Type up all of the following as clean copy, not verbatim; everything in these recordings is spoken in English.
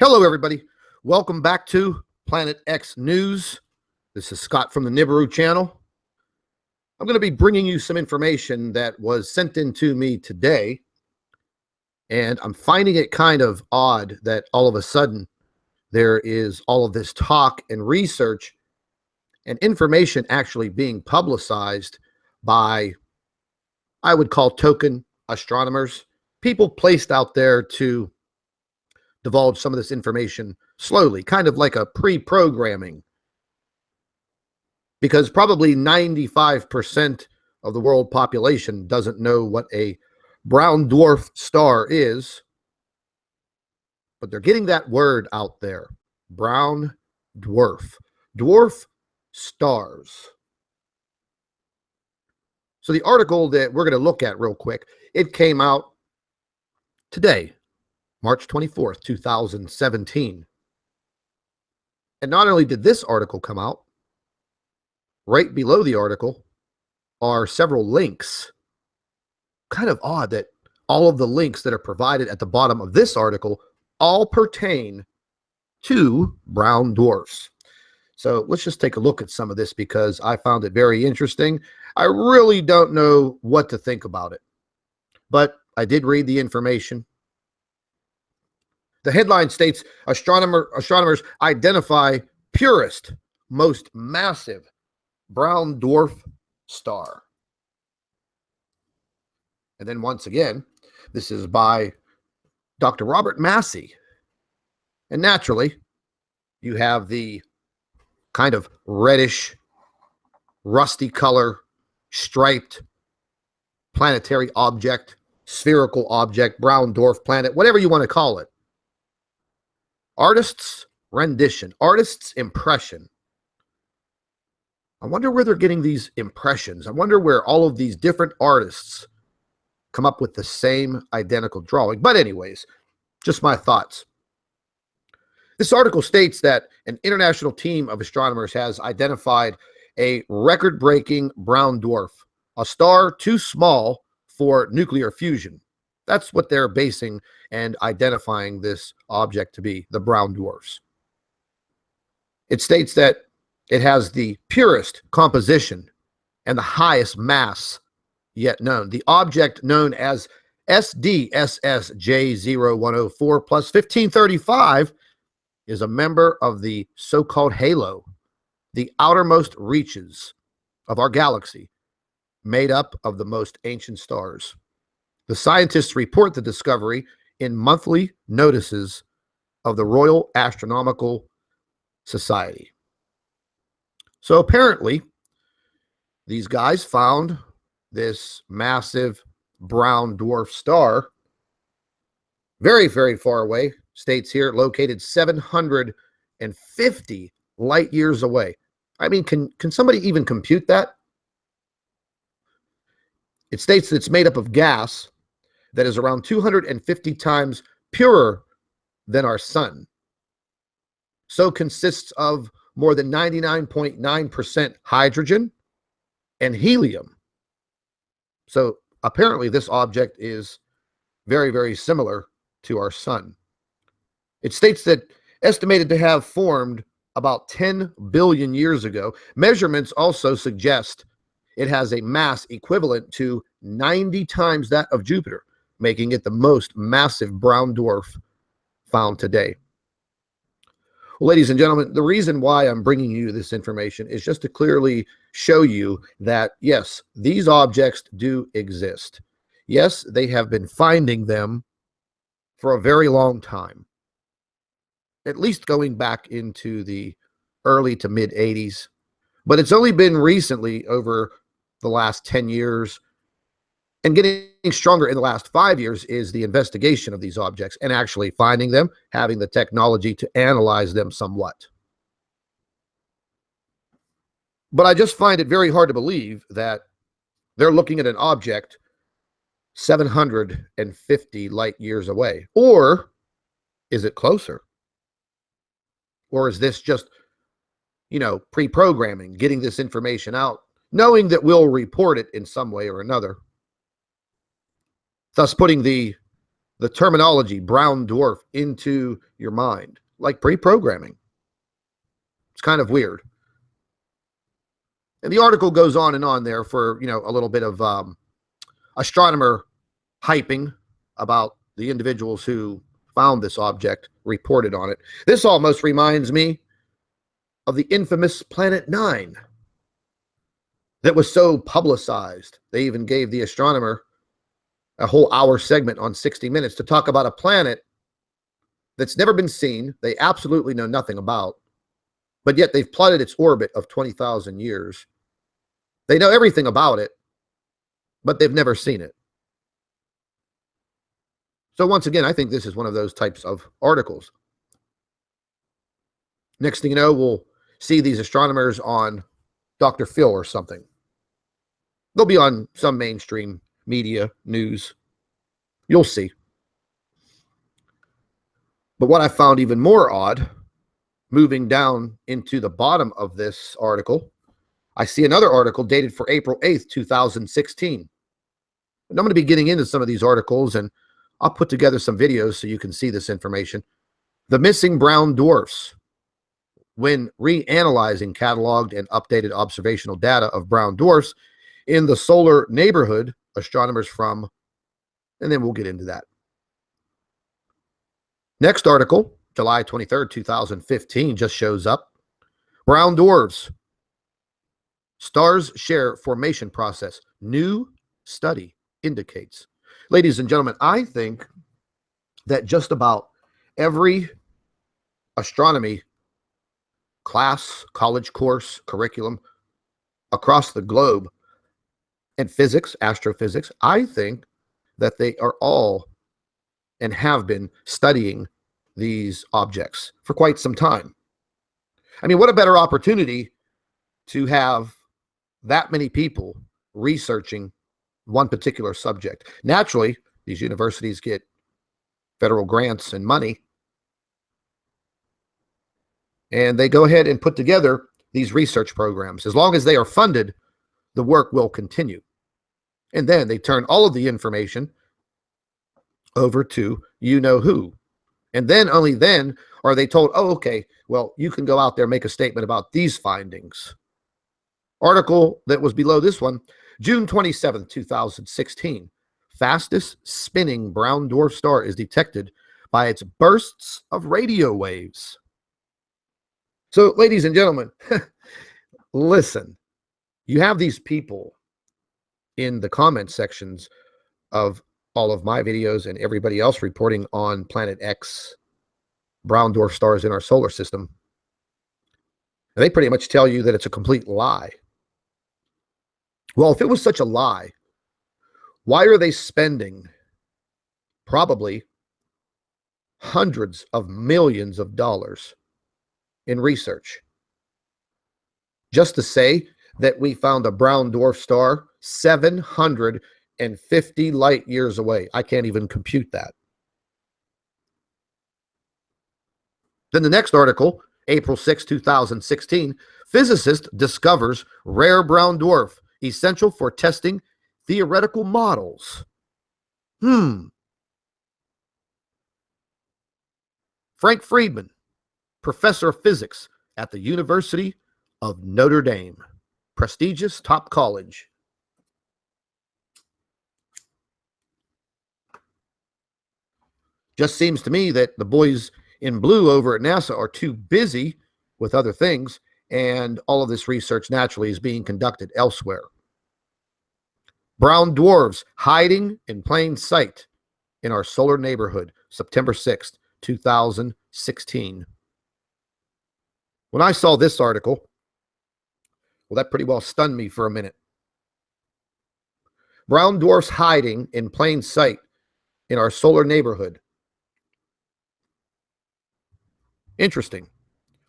Hello, everybody. Welcome back to Planet X News. This is Scott from the Nibiru channel. I'm going to be bringing you some information that was sent in to me today, and I'm finding it kind of odd that all of a sudden there is all of this talk and research and information actually being publicized by, I would call, token astronomers, people placed out there to divulge some of this information slowly, kind of like a pre-programming, because probably 95% of the world population doesn't know what a brown dwarf star is, but they're getting that word out there. Brown dwarf stars. So the article that we're going to look at real quick, it came out today, March 24th, 2017. And not only did this article come out, right below the article are several links. Kind of odd that all of the links that are provided at the bottom of this article all pertain to brown dwarfs. So let's just take a look at some of this because I found it very interesting. I really don't know what to think about it, but I did read the information. The headline states, astronomers identify purest, most massive brown dwarf star. And then once again, this is by Dr. Robert Massey. And naturally, you have the kind of reddish, rusty color, striped planetary object, spherical object, brown dwarf planet, whatever you want to call it. Artist's rendition, artist's impression. I wonder where they're getting these impressions. I wonder where all of these different artists come up with the same identical drawing. But anyways, just my thoughts. This article states that an international team of astronomers has identified a record-breaking brown dwarf, a star too small for nuclear fusion. That's what they're basing and identifying this object to be, the brown dwarfs. It states that it has the purest composition and the highest mass yet known. The object known as SDSSJ0104 plus 1535 is a member of the so-called halo, the outermost reaches of our galaxy, made up of the most ancient stars. The scientists report the discovery in monthly notices of the Royal Astronomical Society. So apparently, these guys found this massive brown dwarf star very, very far away. States here, located 750 light years away. I mean, can somebody even compute that? It states that it's made up of gas that is around 250 times purer than our sun. So consists of more than 99.9% hydrogen and helium. So apparently this object is very, very similar to our sun. It states that estimated to have formed about 10 billion years ago. Measurements also suggest it has a mass equivalent to 90 times that of Jupiter, making it the most massive brown dwarf found today. Well, ladies and gentlemen, the reason why I'm bringing you this information is just to clearly show you that, yes, these objects do exist. Yes, they have been finding them for a very long time, at least going back into the early to mid 80s. But it's only been recently, over the last 10 years, and getting stronger in the last 5 years, is the investigation of these objects and actually finding them, having the technology to analyze them somewhat. But I just find it very hard to believe that they're looking at an object 750 light years away. Or is it closer? Or is this just, pre-programming, getting this information out, knowing that we'll report it in some way or another, thus putting the the terminology brown dwarf into your mind, like pre-programming. It's kind of weird. And the article goes on and on there for, a little bit of astronomer hyping about the individuals who found this object, reported on it. This almost reminds me of the infamous Planet 9 that was so publicized. They even gave the astronomer a whole hour segment on 60 Minutes to talk about a planet that's never been seen, they absolutely know nothing about, but yet they've plotted its orbit of 20,000 years. They know everything about it, but they've never seen it. So once again, I think this is one of those types of articles. Next thing you know, we'll see these astronomers on Dr. Phil or something. They'll be on some mainstream media news. You'll see. But what I found even more odd, moving down into the bottom of this article, I see another article dated for April 8th, 2016. And I'm going to be getting into some of these articles, and I'll put together some videos so you can see this information. The missing brown dwarfs. When reanalyzing cataloged and updated observational data of brown dwarfs in the solar neighborhood, astronomers from, and then we'll get into that. Next article, July 23rd, 2015, just shows up. Brown dwarfs. Stars share formation process. New study indicates. Ladies and gentlemen, I think that just about every astronomy class, college course, curriculum across the globe, and physics, astrophysics, I think that they are all and have been studying these objects for quite some time. I mean, what a better opportunity to have that many people researching one particular subject. Naturally, these universities get federal grants and money, and they go ahead and put together these research programs. As long as they are funded, the work will continue. And then they turn all of the information over to you-know-who. And then, only then, are they told, oh, okay, well, you can go out there and make a statement about these findings. Article that was below this one, June 27th, 2016. Fastest spinning brown dwarf star is detected by its bursts of radio waves. So, ladies and gentlemen, listen, you have these people in the comment sections of all of my videos and everybody else reporting on Planet X, brown dwarf stars in our solar system. And they pretty much tell you that it's a complete lie. Well, if it was such a lie, why are they spending probably hundreds of millions of dollars in research just to say that we found a brown dwarf star 750 light years away? I can't even compute that. Then the next article, April 6, 2016, physicist discovers rare brown dwarf, essential for testing theoretical models. Frank Friedman, professor of physics at the University of Notre Dame, prestigious top college. Just seems to me that the boys in blue over at NASA are too busy with other things, and all of this research naturally is being conducted elsewhere. Brown dwarfs hiding in plain sight in our solar neighborhood, September 6th, 2016. When I saw this article, well, that pretty well stunned me for a minute. Brown dwarfs hiding in plain sight in our solar neighborhood. Interesting.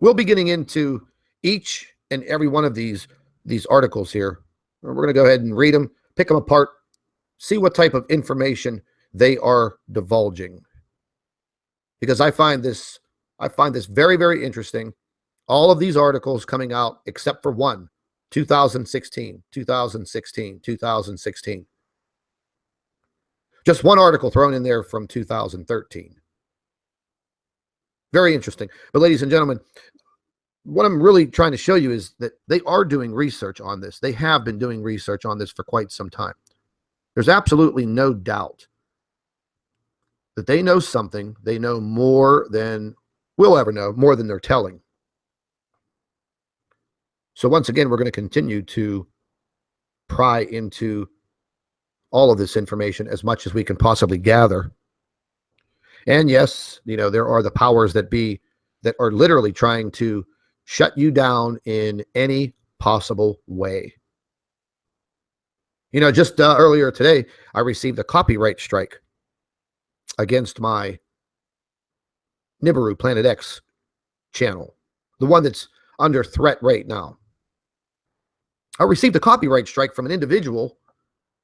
We'll be getting into each and every one of these articles here. We're going to go ahead and read them, pick them apart, see what type of information they are divulging. Because I find this very, very interesting. All of these articles coming out except for one, 2016. Just one article thrown in there from 2013. Very interesting. But ladies and gentlemen, what I'm really trying to show you is that they are doing research on this. They have been doing research on this for quite some time. There's absolutely no doubt that they know something. They know more than we'll ever know, more than they're telling. So once again, we're going to continue to pry into all of this information as much as we can possibly gather. And yes, there are the powers that be that are literally trying to shut you down in any possible way. Just earlier today, I received a copyright strike against my Nibiru Planet X channel, the one that's under threat right now. I received a copyright strike from an individual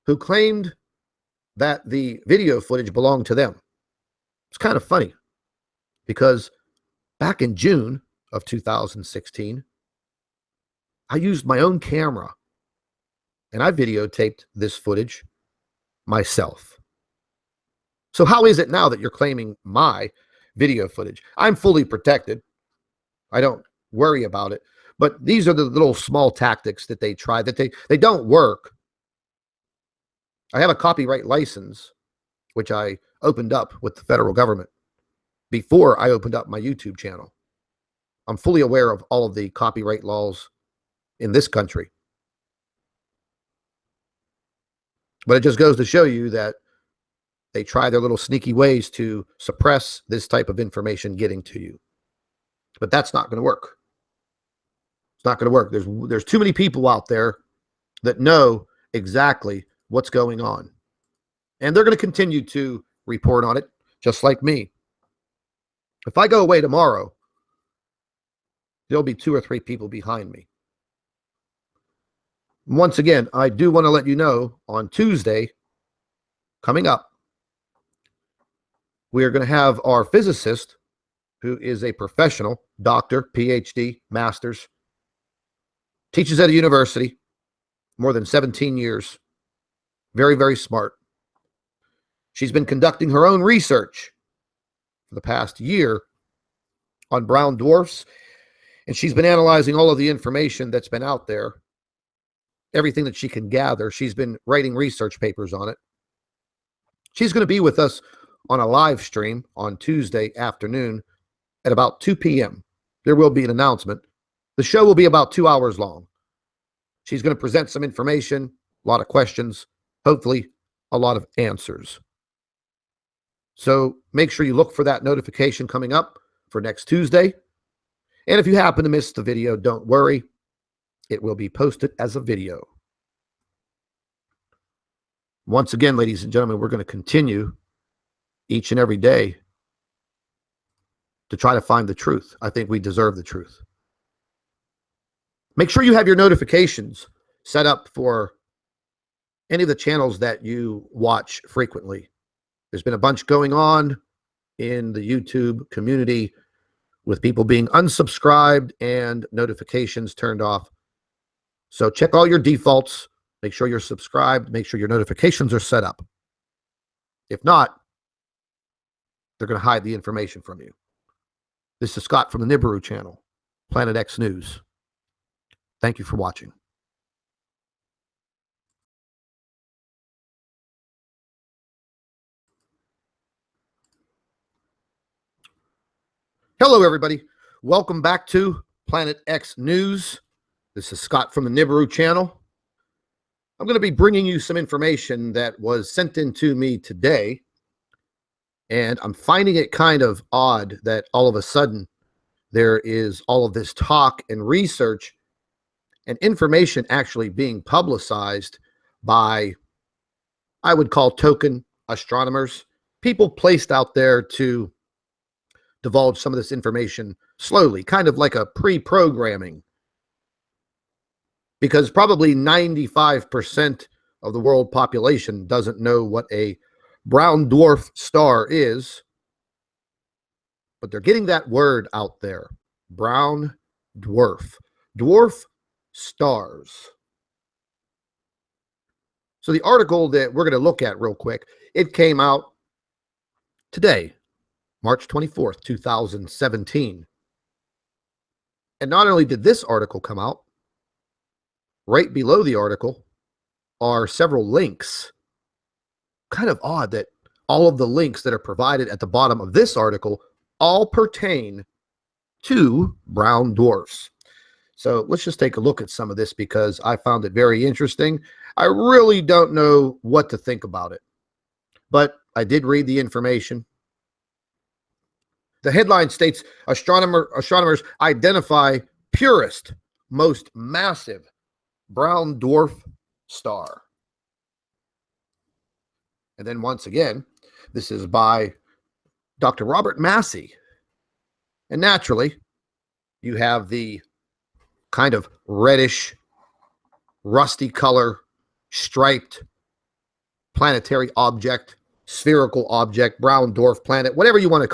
who claimed that the video footage belonged to them. It's kind of funny because back in June of 2016, I used my own camera and I videotaped this footage myself. So how is it now that you're claiming my video footage? I'm fully protected. I don't worry about it. But these are the little small tactics that they try, that they don't work. I have a copyright license, which I opened up with the federal government before I opened up my YouTube channel. I'm fully aware of all of the copyright laws in this country. But it just goes to show you that they try their little sneaky ways to suppress this type of information getting to you. But that's not going to work. It's not going to work. There's too many people out there that know exactly what's going on. And they're going to continue to report on it, just like me. If I go away tomorrow, there'll be 2 or 3 people behind me. Once again, I do want to let you know on Tuesday, coming up, we are going to have our physicist, who is a professional, doctor, PhD, master's, teaches at a university, more than 17 years, very, very smart. She's been conducting her own research for the past year on brown dwarfs, and she's been analyzing all of the information that's been out there, everything that she can gather. She's been writing research papers on it. She's going to be with us on a live stream on Tuesday afternoon at about 2 p.m. There will be an announcement. The show will be about 2 hours long. She's going to present some information, a lot of questions, hopefully a lot of answers. So make sure you look for that notification coming up for next Tuesday. And if you happen to miss the video, don't worry. It will be posted as a video. Once again, ladies and gentlemen, we're going to continue each and every day to try to find the truth. I think we deserve the truth. Make sure you have your notifications set up for any of the channels that you watch frequently. There's been a bunch going on in the YouTube community with people being unsubscribed and notifications turned off. So check all your defaults. Make sure you're subscribed. Make sure your notifications are set up. If not, they're going to hide the information from you. This is Scott from the Nibiru channel, Planet X News. Thank you for watching. Hello, everybody. Welcome back to Planet X News. This is Scott from the Nibiru channel. I'm going to be bringing you some information that was sent in to me today, and I'm finding it kind of odd that all of a sudden there is all of this talk and research and information actually being publicized by, I would call, token astronomers, people placed out there to divulge some of this information slowly, kind of like a pre-programming, because probably 95% of the world population doesn't know what a brown dwarf star is, but they're getting that word out there. Brown dwarf. Dwarf stars. So the article that we're going to look at real quick, it came out today, March 24th, 2017. And not only did this article come out, right below the article are several links. Kind of odd that all of the links that are provided at the bottom of this article all pertain to brown dwarfs. So let's just take a look at some of this because I found it very interesting. I really don't know what to think about it, but I did read the information. The headline states, astronomers identify purest, most massive brown dwarf star. And then once again, this is by Dr. Robert Massey. And naturally, you have the kind of reddish, rusty color, striped planetary object, spherical object, brown dwarf planet, whatever you want to